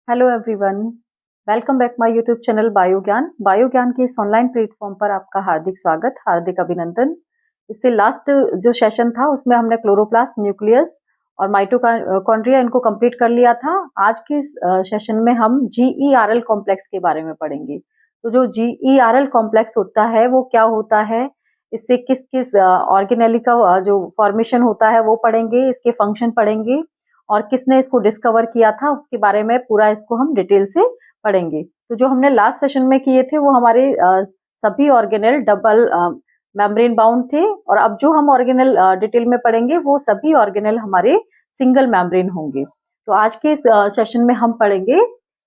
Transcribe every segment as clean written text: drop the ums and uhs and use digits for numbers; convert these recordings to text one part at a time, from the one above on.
Hello everyone, welcome back my YouTube channel bio ज्ञान के इस ऑनलाइन प्लेटफॉर्म पर आपका हार्दिक स्वागत, हार्दिक अभिनंदन। इससे लास्ट जो सेशन था उसमें हमने क्लोरोप्लास्ट, न्यूक्लियस और माइटोकॉन्ड्रिया इनको कंप्लीट कर लिया था। आज के इस सेशन में हम जीईआरएल कॉम्प्लेक्स के बारे में पढ़ेंगे। तो जो जीईआरएल कॉम्प्लेक्स होता है वो क्या होता है, इससे किस किस ऑर्गेनेली का जो फॉर्मेशन होता है वो पढ़ेंगे, इसके फंक्शन पढ़ेंगे और किसने इसको डिस्कवर किया था उसके बारे में पूरा इसको हम डिटेल से पढ़ेंगे। तो जो हमने लास्ट सेशन में किए थे वो हमारे सभी ऑर्गेनेल डबल मेम्ब्रेन बाउंड थे, और अब जो हम ऑर्गेनेल डिटेल में पढ़ेंगे वो सभी ऑर्गेनेल हमारे सिंगल मेम्ब्रेन होंगे। तो आज के इस सेशन में हम पढ़ेंगे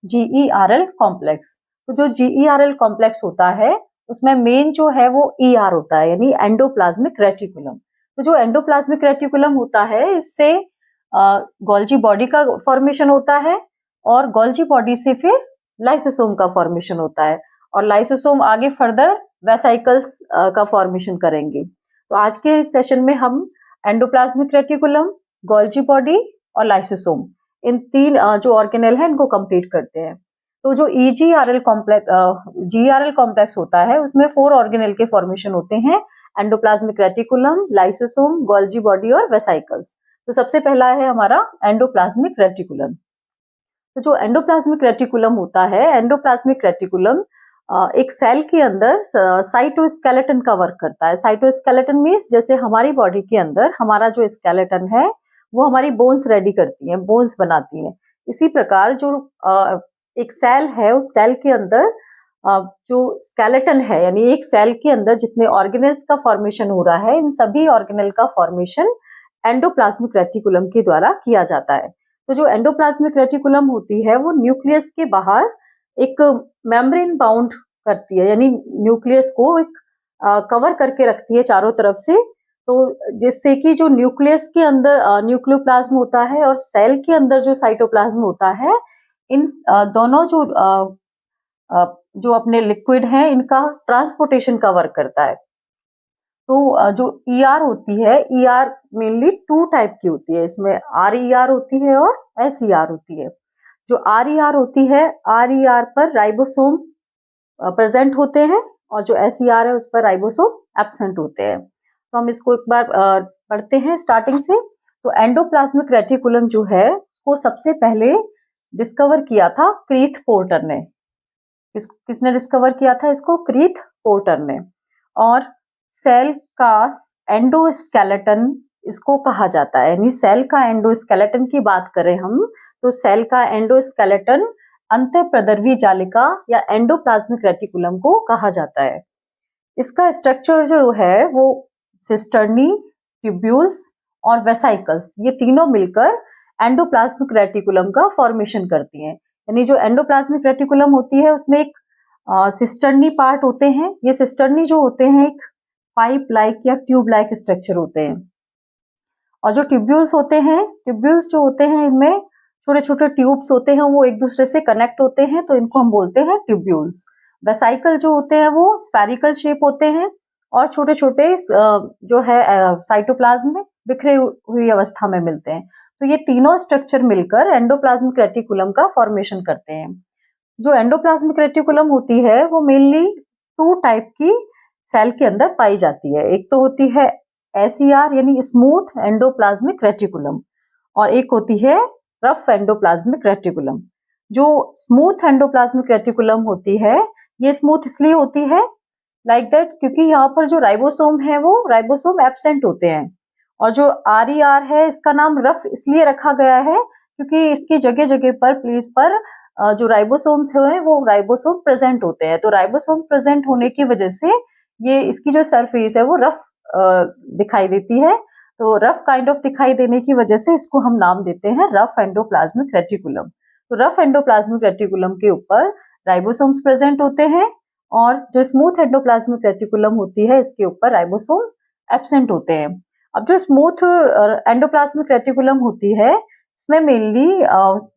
जीईआरएल कॉम्प्लेक्स। तो जो जीईआरएल कॉम्प्लेक्स होता है उसमें मेन जो है वो ईआर होता है, यानी एंडोप्लाज्मिक रेटिकुलम। तो जो एंडोप्लाज्मिक रेटिकुलम होता है इससे गोल्जी बॉडी का फॉर्मेशन होता है, और गोल्जी बॉडी से फिर लाइसोसोम का फॉर्मेशन होता है, और लाइसोसोम आगे फर्दर वेसाइकल्स का फॉर्मेशन करेंगे। तो आज के इस सेशन में हम एंडोप्लाज्मिक रेटिकुलम, गोल्जी बॉडी और लाइसोसोम, इन तीन जो ऑर्गेनेल है इनको कंप्लीट करते हैं। तो जो जीआरएल कॉम्प्लेक्स होता है उसमें 4 ऑर्गेनेल के फॉर्मेशन होते हैं: endoplasmic reticulum, lysosome, Golgi body और वेसाइकल्स। तो सबसे पहला है हमारा एंडोप्लाज्मिक रेटिकुलम। तो जो एंडोप्लाज्मिक रेटिकुलम होता है, एंडोप्लाज्मिक रेटिकुलम एक सेल के अंदर साइटोस्केलेटन का वर्क करता है। साइटोस्केलेटन मीन्स जैसे हमारी बॉडी के अंदर हमारा जो स्केलेटन है वो हमारी बोन्स रेडी करती है, बोन्स बनाती है। इसी प्रकार जो एक सेल है उस सेल के अंदर जो स्केलेटन है, यानी एक सेल के अंदर जितने ऑर्गेनेल्स का फॉर्मेशन हो रहा है इन सभी ऑर्गेनेल का फॉर्मेशन एंडोप्लाज्मिक रेटिकुलम के द्वारा किया जाता है। तो जो एंडोप्लाज्मिक रेटिकुलम होती है वो न्यूक्लियस के बाहर एक मेम्ब्रेन बाउंड करती है, यानी न्यूक्लियस को एक कवर करके रखती है चारों तरफ से। तो जिससे कि जो न्यूक्लियस के अंदर न्यूक्लियोप्लाज्म होता है और सेल के अंदर जो साइटोप्लाज्म होता है, इन दोनों जो अपने लिक्विड हैं इनका ट्रांसपोर्टेशन का वर्क करता है। तो जो ईआर होती है, ईआर मेनली 2 टाइप की होती है, इसमें आरईआर होती है और एसईआर होती है। जो आरईआर होती है, आरईआर पर राइबोसोम प्रेजेंट होते हैं, और जो एसईआर है उस पर राइबोसोम एब्सेंट होते हैं। तो हम इसको एक बार पढ़ते हैं स्टार्टिंग से। तो एंडोप्लाज्मिक रेटिकुलम जो है उसको सबसे पहले डिस्कवर किया था क्रीथ पोर्टर ने। किसने डिस्कवर किया था इसको? क्रीथ पोर्टर ने। और सेल का एंडोस्केलेटन इसको कहा जाता है, यानी सेल का एंडोस्केलेटन की बात करें हम तो सेल का एंडोस्केलेटन अंतःप्रदर्वी जालिका या एंडोप्लाज्मिक रेटिकुलम को कहा जाता है। इसका स्ट्रक्चर जो है वो सिस्टर्नी, ट्यूब्यूल्स और वेसाइकल्स, ये तीनों मिलकर एंडोप्लाज्मिक रेटिकुलम का फॉर्मेशन करती हैं। यानी जो एंडोप्लाज्मिक रेटिकुलम होती है उसमें एक सिस्टर्नी पार्ट होते हैं। ये सिस्टर्नी जो होते हैं एक पाइप लाइक या ट्यूब लाइक स्ट्रक्चर होते हैं, और जो ट्यूब्यूल्स होते हैं, ट्यूब्यूल्स जो होते हैं इनमें छोटे छोटे ट्यूब्स होते हैं, वो एक दूसरे से कनेक्ट होते हैं, तो इनको हम बोलते हैं ट्यूब्यूल्स। वेसाइकल जो होते हैं वो स्फेरिकल शेप होते हैं और छोटे छोटे जो है साइटोप्लाज्म में बिखरे हुई अवस्था में मिलते हैं। तो ये तीनों स्ट्रक्चर मिलकर एंडोप्लाज्मिक रेटिकुलम का फॉर्मेशन करते हैं। जो एंडोप्लाज्मिक रेटिकुलम होती है वो मेनली 2 टाइप की सेल के अंदर पाई जाती है। एक तो होती है एसईआर यानी स्मूथ एंडोप्लाज्मिक रेटिकुलम, और एक होती है रफ एंडोप्लाज्मिक रेटिकुलम। जो स्मूथ एंडोप्लाज्मिक रेटिकुलम होती है, ये स्मूथ इसलिए होती है लाइक दैट क्योंकि यहाँ पर जो राइबोसोम है वो राइबोसोम एब्सेंट होते हैं। और जो आरईआर है इसका नाम रफ इसलिए रखा गया है क्योंकि इसकी जगह जगह पर प्लेस पर जो राइबोसोम्स हैं वो राइबोसोम प्रेजेंट होते हैं। तो राइबोसोम प्रेजेंट होने की वजह से ये इसकी जो सरफेस है वो रफ दिखाई देती है। तो रफ काइंड ऑफ दिखाई देने की वजह से इसको हम नाम देते हैं रफ एंडोप्लाज्मिक रेटिकुलम। तो रफ एंडोप्लाज्मिक रेटिकुलम के ऊपर राइबोसोम्स प्रेजेंट होते हैं, और जो स्मूथ एंडोप्लाज्मिक रेटिकुलम होती है इसके ऊपर राइबोसोम एब्सेंट होते हैं। अब जो स्मूथ एंडोप्लाज्मिक रेटिकुलम होती है इसमें मेनली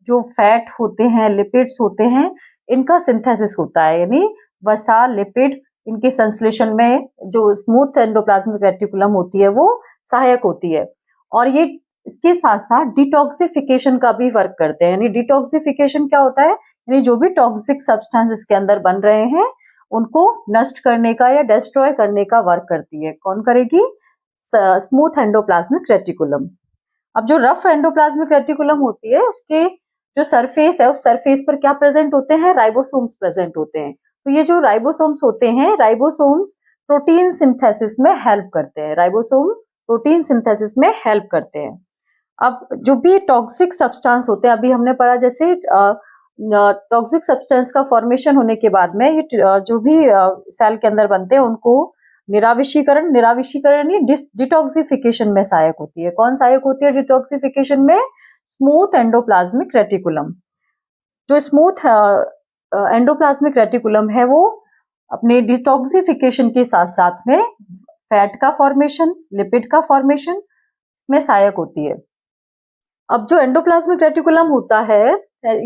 जो फैट होते हैं, लिपिड्स होते हैं, इनका सिंथेसिस होता है, यानी वसा, लिपिड इनके संश्लेषण में जो स्मूथ एंडोप्लाज्मिक रेटिकुलम होती है वो सहायक होती है। और ये इसके साथ साथ डिटॉक्सिफिकेशन का भी वर्क करते हैं। यानी डिटॉक्सिफिकेशन क्या होता है, यानी जो भी टॉक्सिक सब्सटेंस इसके अंदर बन रहे हैं उनको नष्ट करने का या डिस्ट्रॉय करने का वर्क करती है। कौन करेगी? Smooth endoplasmic reticulum. अब जो रफ एंडोप्लाज्मिक रेटिकुलम होती है उसके जो सरफेस है उस सरफेस पर क्या प्रेजेंट होते हैं? राइबोसोम्स प्रेजेंट होते हैं। तो ये जो राइबोसोम्स होते हैं, राइबोसोम्स प्रोटीन सिंथेसिस में हेल्प करते हैं। राइबोसोम प्रोटीन सिंथेसिस में हेल्प करते हैं। अब जो भी टॉक्सिक सब्सटेंस होते हैं, अभी हमने पढ़ा जैसे टॉक्सिक सब्सटेंस का फॉर्मेशन होने के बाद में ये जो भी सेल के अंदर बनते हैं उनको निराविशीकरण यानी डिटॉक्सिफिकेशन में सहायक होती है। कौन सहायक होती है डिटॉक्सिफिकेशन में? Smooth endoplasmic reticulum. जो स्मूथ एंडोप्लाज्मिक रेटिकुलम है वो अपने डिटॉक्सिफिकेशन के साथ साथ में फैट का फॉर्मेशन, लिपिड का फॉर्मेशन में सहायक होती है। अब जो एंडोप्लाज्मिक रेटिकुलम होता है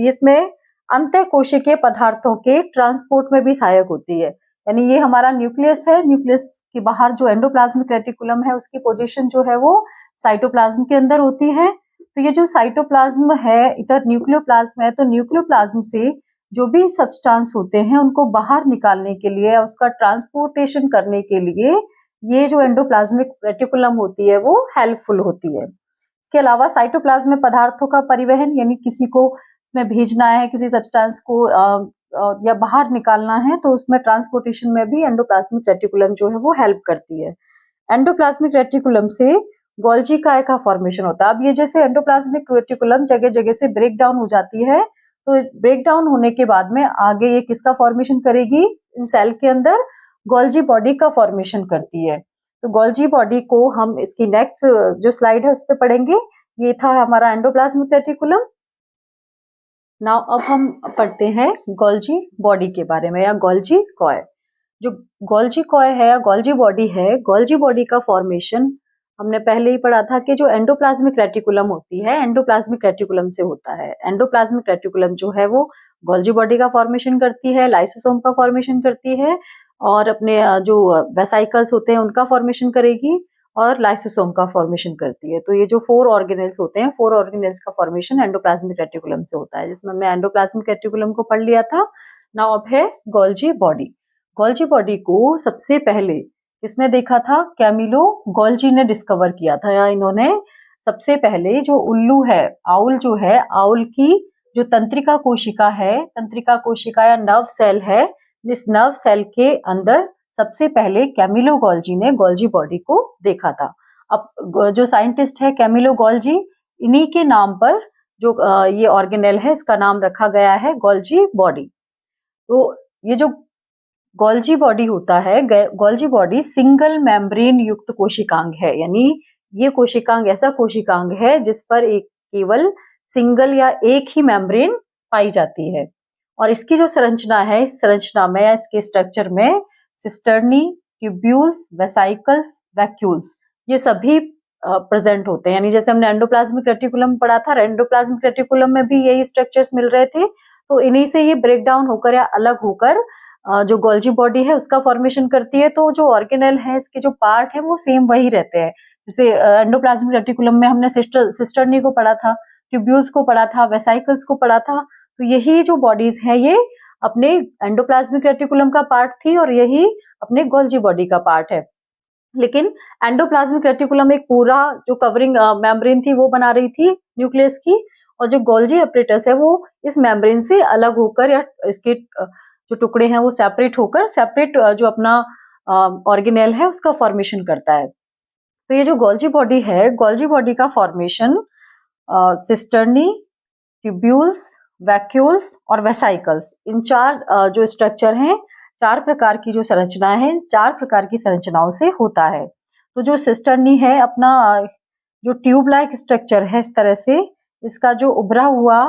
इसमें अंतःकोशिकीय पदार्थों के ट्रांसपोर्ट में भी सहायक होती है। यानी ये हमारा न्यूक्लियस है, न्यूक्लियस के बाहर जो एंडोप्लाज्मिक रेटिकुलम है उसकी पोजीशन जो है वो साइटोप्लाज्म के अंदर होती है। तो ये जो साइटोप्लाज्म है, इधर न्यूक्लियोप्लाज्म है, तो न्यूक्लियोप्लाज्म से जो भी सब्सटेंस होते हैं उनको बाहर निकालने के लिए, उसका ट्रांसपोर्टेशन करने के लिए ये जो एंडोप्लाज्मिक रेटिकुलम होती है वो हेल्पफुल होती है। इसके अलावा साइटोप्लाज्म में पदार्थों का परिवहन, यानी किसी को इसमें भेजना है, किसी सब्सटेंस को या बाहर निकालना है, तो उसमें ट्रांसपोर्टेशन में भी एंडोप्लाज्मिक रेटिकुलम जो है वो हेल्प करती है। एंडोप्लाज्मिक रेटिकुलम से गोल्जी काय का फॉर्मेशन होता है। अब ये जैसे एंडोप्लाज्मिक रेटिकुलम जगह जगह से ब्रेक डाउन हो जाती है, तो ब्रेक डाउन होने के बाद में आगे ये किसका फॉर्मेशन करेगी? इन सेल के अंदर गोल्जी बॉडी का फॉर्मेशन करती है। तो गोल्जी बॉडी को हम इसकी नेक्स्ट जो स्लाइड है उस पर पढ़ेंगे। ये था हमारा एंडोप्लाज्मिक रेटिकुलम। नाउ अब हम पढ़ते हैं गोल्जी बॉडी के बारे में, या गोल्जी कॉय। जो गोल्जी कॉय है या गोल्जी बॉडी है, गोल्जी बॉडी का फॉर्मेशन हमने पहले ही पढ़ा था कि जो एंडोप्लाज्मिक रेटिकुलम होती है, एंडोप्लाज्मिक रेटिकुलम से होता है। एंडोप्लाज्मिक रेटिकुलम जो है वो गोल्जी बॉडी का फॉर्मेशन करती है, लाइसोसोम का फॉर्मेशन करती है, और अपने जो वेसाइकल्स होते हैं उनका फॉर्मेशन करेगी, और लाइसोसोम का फॉर्मेशन करती है। तो ये जो 4 ऑर्गेनेल्स होते हैं, 4 ऑर्गेनेल्स का फॉर्मेशन एंडोप्लाज्मिक रेटिकुलम से होता है, जिसमें हमने एंडोप्लाज्मिक रेटिकुलम को पढ़ लिया था। नाउ अब है गोल्जी बॉडी। गोल्जी बॉडी को सबसे पहले किसने देखा था? कैमिलो गोल्जी ने डिस्कवर किया था। या इन्होंने सबसे पहले जो उल्लू है, आउल जो है, आउल की जो तंत्रिका कोशिका है, तंत्रिका कोशिका या नर्व सेल है, इस नर्व सेल के अंदर सबसे पहले कैमिलो गोल्जी ने गोल्जी बॉडी को देखा था। अब जो साइंटिस्ट है कैमिलो गोल्जी, इन्हीं के नाम पर जो ये ऑर्गेनेल है इसका नाम रखा गया है गोल्जी बॉडी। तो ये जो गोल्जी बॉडी होता है, गोल्जी बॉडी सिंगल मेम्ब्रेन युक्त कोशिकांग है। यानी ये कोशिकांग ऐसा कोशिकांग है जिस पर एक केवल सिंगल या एक ही मेम्ब्रेन पाई जाती है। और इसकी जो संरचना है, इस संरचना में, इसके स्ट्रक्चर में सिस्टर्नी, ट्यूब्यूल्स, वेसाइकल्स, वैक्यूल्स ये सभी प्रेजेंट होते हैं। यानी जैसे हमने एंडोप्लाज्मिक रेटिकुलम पढ़ा था, एंडोप्लाज्मिक रेटिकुलम में भी यही स्ट्रक्चर्स मिल रहे थे। तो इन्हीं से ये ब्रेक डाउन होकर या अलग होकर जो गोल्जी बॉडी है उसका फॉर्मेशन करती है। तो जो ऑर्गेनेल है, इसके जो पार्ट है वो सेम वही रहते हैं। जैसे एंडोप्लाज्मिक रेटिकुलम में हमने सिस्टर्नी को पढ़ा था, ट्यूब्यूल्स को पढ़ा था, वेसाइकल्स को पढ़ा था। तो यही जो बॉडीज है ये अपने एंडोप्लाज्मिक रेटिकुलम का पार्ट थी और यही अपने गोल्जी बॉडी का पार्ट है। लेकिन एंडोप्लाज्मिक रेटिकुलम एक पूरा जो कवरिंग मेम्ब्रेन थी वो बना रही थी न्यूक्लियस की, और जो गोल्जी एपरेटस है वो इस मेम्ब्रेन से अलग होकर या इसके जो टुकड़े हैं वो सेपरेट होकर सेपरेट जो अपना ऑर्गेनेल है उसका फॉर्मेशन करता है। तो ये जो गोल्जी बॉडी है, गोल्जी बॉडी का फॉर्मेशन सिस्टर्नी, ट्यूब्यूल्स, वैक्यूल्स और वेसाइकल्स, इन 4 जो स्ट्रक्चर हैं, 4 प्रकार की जो संरचनाएं हैं, 4 प्रकार की संरचनाओं से होता है। तो जो सिस्टर्नी है अपना जो ट्यूब लाइक स्ट्रक्चर है, इस तरह से इसका जो उभरा हुआ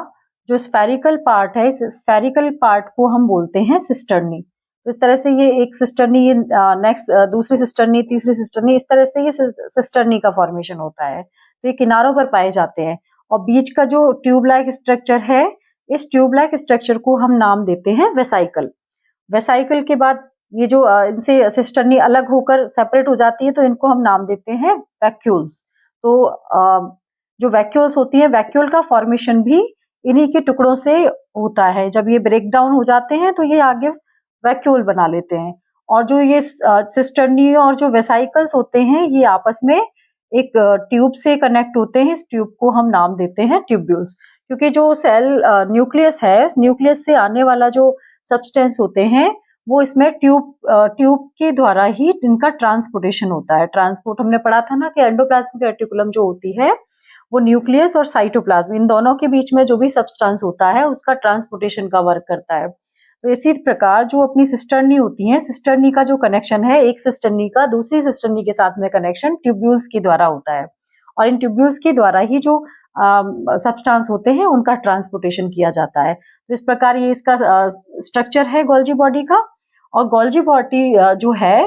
जो स्फेरिकल पार्ट है, इस स्फेरिकल पार्ट को हम बोलते हैं सिस्टर्नी। तो इस तरह से ये एक सिस्टर्नी, ये नेक्स्ट दूसरी सिस्टर्नी, तीसरी सिस्टर्नी, इस तरह से ये सिस्टर्नी का फॉर्मेशन होता है। तो ये किनारों पर पाए जाते हैं। और बीच का जो ट्यूब लाइक स्ट्रक्चर है, इस ट्यूब लाइक स्ट्रक्चर को हम नाम देते हैं वेसाइकल। वेसाइकल के बाद ये जो इनसे सिस्टर्नी अलग होकर सेपरेट हो जाती है, तो इनको हम नाम देते हैं वैक्यूल्स। तो जो वैक्यूल्स होती है, वैक्यूल का फॉर्मेशन भी इन्हीं के टुकड़ों से होता है। जब ये ब्रेक डाउन हो जाते हैं तो ये आगे वैक्यूल बना लेते हैं। और जो ये सिस्टर्नी और जो वेसाइकल्स होते हैं ये आपस में एक ट्यूब से कनेक्ट होते हैं। इस ट्यूब को हम नाम देते हैं ट्यूब्यूल्स, क्योंकि जो सेल न्यूक्लियस है, न्यूक्लियस से आने वाला जो सब्सटेंस होते हैं वो इसमें ट्यूब के द्वारा ही इनका ट्रांसपोर्टेशन होता है। ट्रांसपोर्ट हमने पढ़ा था ना कि एंडोप्लाज्मिक रेटिकुलम जो होती है वो न्यूक्लियस और साइटोप्लाज्म इन दोनों के बीच में जो भी सब्सटेंस होता है उसका ट्रांसपोर्टेशन का वर्क करता है। तो इसी प्रकार जो अपनी सिस्टर्नी होती है, सिस्टर्नी का जो कनेक्शन है, एक सिस्टर्नी का दूसरी सिस्टर्नी के साथ में कनेक्शन ट्यूब्यूल्स के द्वारा होता है, और इन ट्यूब्यूल्स के द्वारा ही जो सब्सटेंस होते हैं उनका ट्रांसपोर्टेशन किया जाता है। तो इस प्रकार ये इसका स्ट्रक्चर है गोल्जी बॉडी का। और गोल्जी बॉडी जो है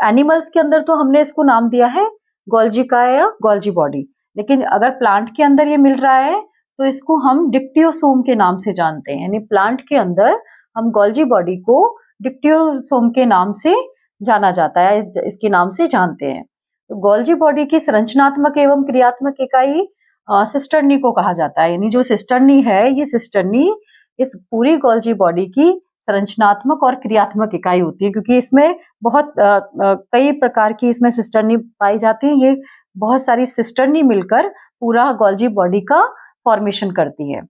एनिमल्स के अंदर तो हमने इसको नाम दिया है गोल्जी का या गोल्जी बॉडी, लेकिन अगर प्लांट के अंदर ये मिल रहा है तो इसको हम डिक्टियोसोम के नाम से जानते हैं। यानी प्लांट के अंदर हम गोल्जी बॉडी को डिक्टियोसोम के नाम से जाना जाता है, इसके नाम से जानते हैं। तो गोल्जी बॉडी की संरचनात्मक एवं क्रियात्मक इकाई सिस्टर्नी को कहा जाता है। यानी जो सिस्टर्नी है, ये सिस्टर्नी इस पूरी गोल्जी बॉडी की संरचनात्मक और क्रियात्मक इकाई होती है, क्योंकि इसमें बहुत कई प्रकार की इसमें सिस्टर्नी पाई जाती है। ये बहुत सारी सिस्टर्नी मिलकर पूरा गोल्जी बॉडी का फॉर्मेशन करती है।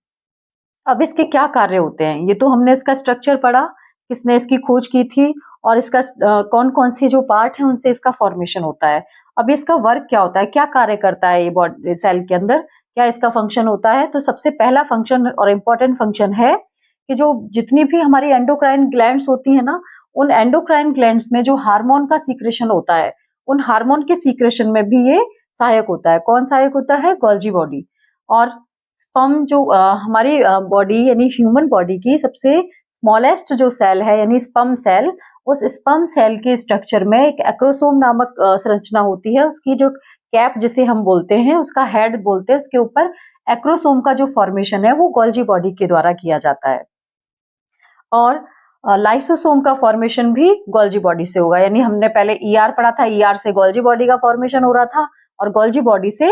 अब इसके क्या कार्य होते हैं, ये तो हमने इसका स्ट्रक्चर पढ़ा, किसने इसकी खोज की थी और इसका कौन कौन से जो पार्ट है उनसे इसका फॉर्मेशन होता है। अब इसका वर्क क्या होता है, क्या कार्य करता है ये बॉडी सेल के अंदर, क्या इसका फंक्शन होता है। तो सबसे पहला फंक्शन और इम्पोर्टेंट फंक्शन है कि जो जितनी भी हमारी एंडोक्राइन ग्लैंड्स होती है ना, उन एंडोक्राइन ग्लैंड्स में जो हार्मोन का सीक्रेशन होता है, उन हार्मोन के सीक्रेशन में भी ये सहायक होता है। कौन सहायक होता है, गोल्जी बॉडी। और स्पर्म जो हमारी बॉडी यानी ह्यूमन बॉडी की सबसे स्मॉलेस्ट जो सेल है यानी स्पर्म सेल, उस स्पर्म सेल के स्ट्रक्चर में एक एक्रोसोम नामक संरचना होती है। उसकी जो कैप जिसे हम बोलते हैं, उसका हेड बोलते हैं, उसके ऊपर एक्रोसोम का जो फॉर्मेशन है वो गोल्जी बॉडी के द्वारा किया जाता है। और लाइसोसोम का फॉर्मेशन भी गोल्जी बॉडी से होगा। यानी हमने पहले ईआर पढ़ा था, ईआर से गोल्जी बॉडी का फॉर्मेशन हो रहा था और गोल्जी बॉडी से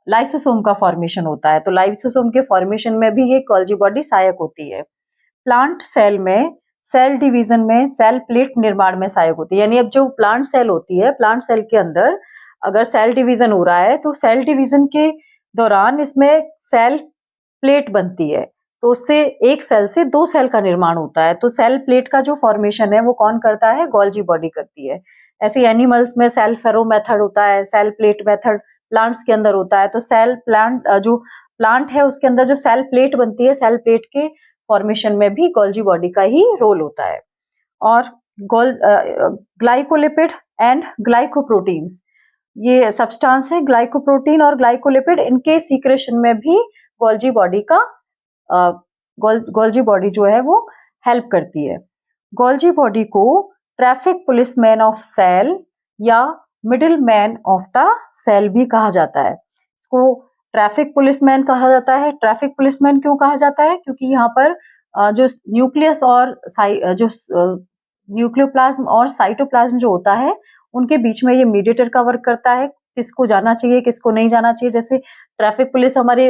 लाइसोसोम का फॉर्मेशन होता है। तो लाइसोसोम के फॉर्मेशन में भी ये गोल्जी बॉडी सहायक होती है। प्लांट सेल में सेल डिवीजन में सेल प्लेट निर्माण में सहायक होती है। यानी अब जो प्लांट सेल होती है, प्लांट सेल के अंदर अगर सेल डिवीजन हो रहा है तो सेल डिवीजन के दौरान इसमें सेल प्लेट बनती है, तो उससे एक सेल से दो सेल का निर्माण होता है। तो सेल प्लेट का जो फॉर्मेशन है वो कौन करता है, गोल्जी बॉडी करती है। ऐसे एनिमल्स में सेल फेरो मेथड होता है, सेल प्लेट मेथड प्लांट्स के अंदर होता है। तो सेल प्लांट जो प्लांट है उसके अंदर जो सेल प्लेट बनती है, सेल प्लेट के फॉर्मेशन में भी गोल्जी बॉडी का ही रोल होता है। और ग्लाइकोलिपिड एंड ग्लाइकोप्रोटीन्स, ये सब्सटेंस है ग्लाइकोप्रोटीन और ग्लाइकोलिपिड, इनके सीक्रेशन में भी गोल्जी बॉडी का गोल्जी बॉडी जो है वो हेल्प करती है। गोल्जी बॉडी को ट्रैफिक पुलिसमैन ऑफ सेल या middle man of the cell भी कहा जाता है। इसको ट्रैफिक पुलिसमैन कहा जाता है। ट्रैफिक पुलिसमैन क्यों कहा जाता है, क्योंकि यहाँ पर जो न्यूक्लियस और जो न्यूक्लियोप्लाज्म और साइटोप्लाज्म जो होता है उनके बीच में ये मीडिएटर का वर्क करता है, किसको जाना चाहिए किसको नहीं जाना चाहिए। जैसे ट्रैफिक पुलिस हमारी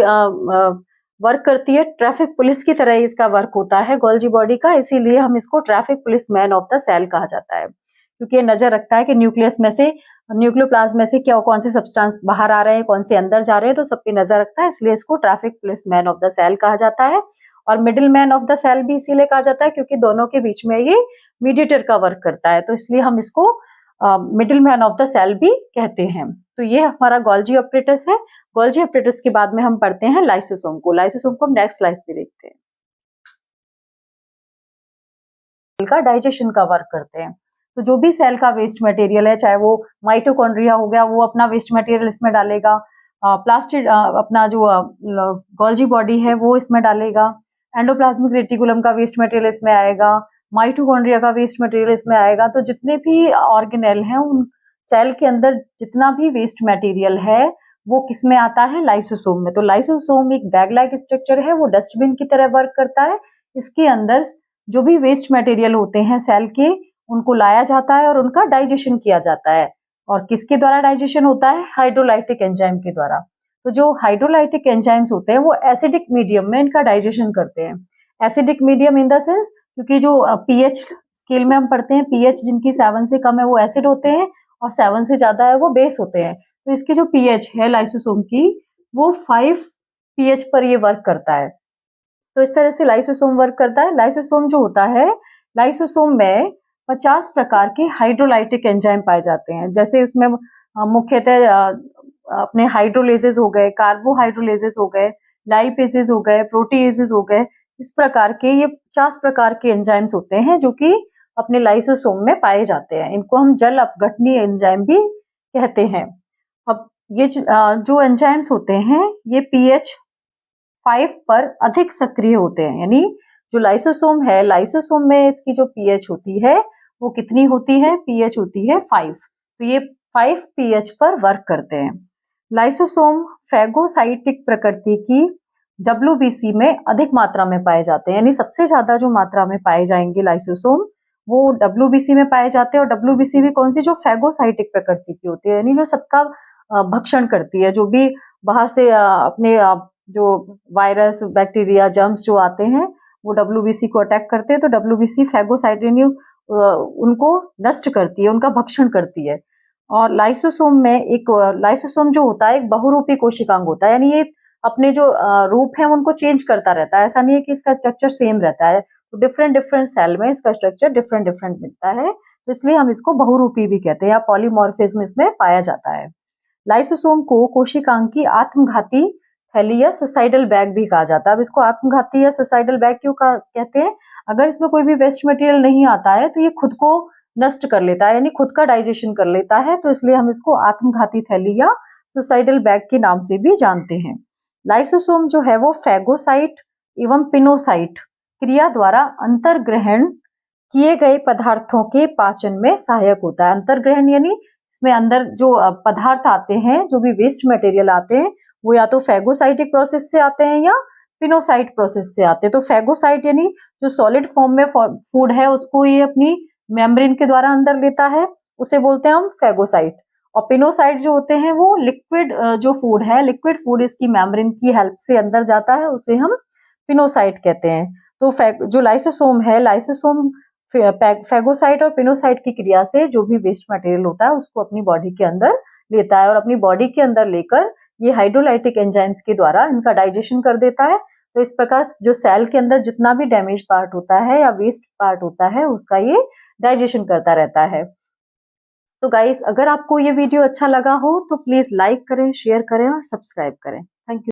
वर्क करती है, ट्रैफिक पुलिस की तरह इसका वर्क होता है गोल्जी बॉडी का, इसीलिए हम इसको traffic police man of the cell कहा जाता है। क्योंकि ये नजर रखता है कि न्यूक्लियस में से, न्यूक्लियोप्लाज्म में से क्या कौन से सब्सटेंस बाहर आ रहे हैं, कौन से अंदर जा रहे हैं, तो सबकी नजर रखता है, इसलिए इसको traffic police man of the cell कहा जाता है। और middle man of the cell भी इसीलिए कहा जाता है क्योंकि दोनों के बीच में ये मीडिएटर का वर्क करता है, तो इसलिए हम इसको middle man of the cell भी कहते हैं। तो ये हमारा गोल्जी ऑपरेटस है। गोल्जी ऑपरेटस के बाद में हम पढ़ते हैं लाइसोसोम को। लाइसोसोम को हम नेक्स्ट स्लाइड पे देखते हैं। सेल का डाइजेशन का वर्क करते हैं। तो जो भी सेल का वेस्ट मटेरियल है, चाहे वो माइटोकॉन्ड्रिया हो गया, वो अपना वेस्ट मटेरियल इसमें डालेगा। प्लास्टिड अपना जो गोल्जी बॉडी है वो इसमें डालेगा। एंडोप्लाज्मिक रेटिकुलम का वेस्ट मटेरियल इसमें आएगा, माइटोकॉन्ड्रिया का वेस्ट मटेरियल इसमें आएगा। तो जितने भी ऑर्गेनेल हैं उन सेल के अंदर जितना भी वेस्ट मटेरियल है वो किस में आता है, लाइसोसोम में। तो लाइसोसोम एक बैग लाइक स्ट्रक्चर है, वो डस्टबिन की तरह वर्क करता है। इसके अंदर जो भी वेस्ट मटेरियल होते हैं सेल के, उनको लाया जाता है और उनका डाइजेशन किया जाता है। और किसके द्वारा डाइजेशन होता है, हाइड्रोलाइटिक एंजाइम के द्वारा। तो जो हाइड्रोलाइटिक एंजाइम्स होते हैं वो एसिडिक मीडियम में इनका डाइजेशन करते हैं। Acidic medium in the sense, क्योंकि जो पीएच स्केल में हम पढ़ते हैं, पीएच जिनकी 7 से कम है वो एसिड होते हैं और 7 से ज्यादा है वो बेस होते हैं। तो इसकी जो पीएच है लाइसोसोम की, वो 5 पीएच पर ये वर्क करता है। तो इस तरह से लाइसोसोम वर्क करता है। लाइसोसोम जो होता है, लाइसोसोम में 50 प्रकार के हाइड्रोलाइटिक एंजाइम पाए जाते हैं। जैसे उसमें मुख्यतः अपने हाइड्रोलेजेस हो गए, कार्बोहाइड्रोलेजेस हो गए, लाइपेजेस हो गए, प्रोटीएजेस हो गए। इस प्रकार के ये 50 प्रकार के एंजाइम्स होते हैं जो कि अपने लाइसोसोम में पाए जाते हैं। इनको हम जल अपघटनीय एंजाइम भी कहते हैं। अब ये जो एंजाइम्स होते हैं ये पीएच 5 पर अधिक सक्रिय होते हैं। यानी जो लाइसोसोम है, लाइसोसोम में इसकी जो पीएच होती है वो कितनी होती है? पीएच होती है 5। तो ये 5 पीएच पर वर्क करते हैं। लाइसोसोम फैगोसाइटिक प्रकृति की डब्ल्यूबीसी में अधिक मात्रा में पाए जाते हैं। यानी सबसे ज्यादा जो मात्रा में पाए जाएंगे लाइसोसोम वो डब्ल्यूबीसी में पाए जाते हैं। और डब्ल्यूबीसी भी कौन सी? जो फैगोसाइटिक प्रकृति की होती है, यानी जो सबका भक्षण करती है। जो भी बाहर से अपने जो वायरस, बैक्टीरिया, जर्म्स जो आते हैं वो डब्ल्यूबीसी को अटैक करते हैं। तो डब्ल्यूबीसी फैगोसाइट यानी उनको नष्ट करती है, उनका भक्षण करती है। और लाइसोसोम में एक लाइसोसोम जो होता है एक बहुरूपी कोशिकांग होता है। यानी ये अपने जो रूप है उनको चेंज करता रहता है। ऐसा नहीं है कि इसका स्ट्रक्चर सेम रहता है। तो डिफरेंट डिफरेंट सेल में इसका स्ट्रक्चर डिफरेंट डिफरेंट मिलता है। तो इसलिए हम इसको बहुरूपी भी कहते हैं या पॉलीमॉर्फिज्म इसमें पाया जाता है। लाइसोसोम को कोशिकांग की आत्मघाती थैली या सुसाइडल बैग भी कहा जाता है। अब इसको आत्मघाती या सुसाइडल बैग क्यों कहते हैं? अगर इसमें कोई भी वेस्ट मटेरियल नहीं आता है तो ये खुद को नष्ट कर लेता है, यानी खुद का डाइजेशन कर लेता है। तो इसलिए हम इसको आत्मघाती थैली या सुसाइडल बैग के नाम से भी जानते हैं। लाइसोसोम जो है वो फैगोसाइट एवं पिनोसाइट क्रिया द्वारा अंतर्ग्रहण किए गए पदार्थों के पाचन में सहायक होता है। अंतर्ग्रहण यानी इसमें अंदर जो पदार्थ आते हैं, जो भी वेस्ट मटेरियल आते हैं, वो या तो फैगोसाइटिक प्रोसेस से आते हैं या पिनोसाइट प्रोसेस से आते हैं। तो फैगोसाइट यानी जो सॉलिड फॉर्म में फूड है उसको ये अपनी मेम्ब्रेन के द्वारा अंदर लेता है, उसे बोलते हैं हम फैगोसाइट। और पिनोसाइट जो होते हैं वो लिक्विड जो फूड है, लिक्विड फूड इसकी मेम्ब्रेन की हेल्प से अंदर जाता है, उसे हम पिनोसाइट कहते हैं। तो जो लाइसोसोम है, लाइसोसोम फैगोसाइट और पिनोसाइट की क्रिया से जो भी वेस्ट मटेरियल होता है उसको अपनी बॉडी के अंदर लेता है और अपनी बॉडी के अंदर लेकर ये हाइड्रोलाइटिक एंजाइम्स के द्वारा इनका डाइजेशन कर देता है। तो इस प्रकार जो सेल के अंदर जितना भी डैमेज पार्ट होता है या वेस्ट पार्ट होता है उसका ये डाइजेशन करता रहता है। तो गाइस, अगर आपको ये वीडियो अच्छा लगा हो तो प्लीज लाइक करें, शेयर करें और सब्सक्राइब करें। Thank you.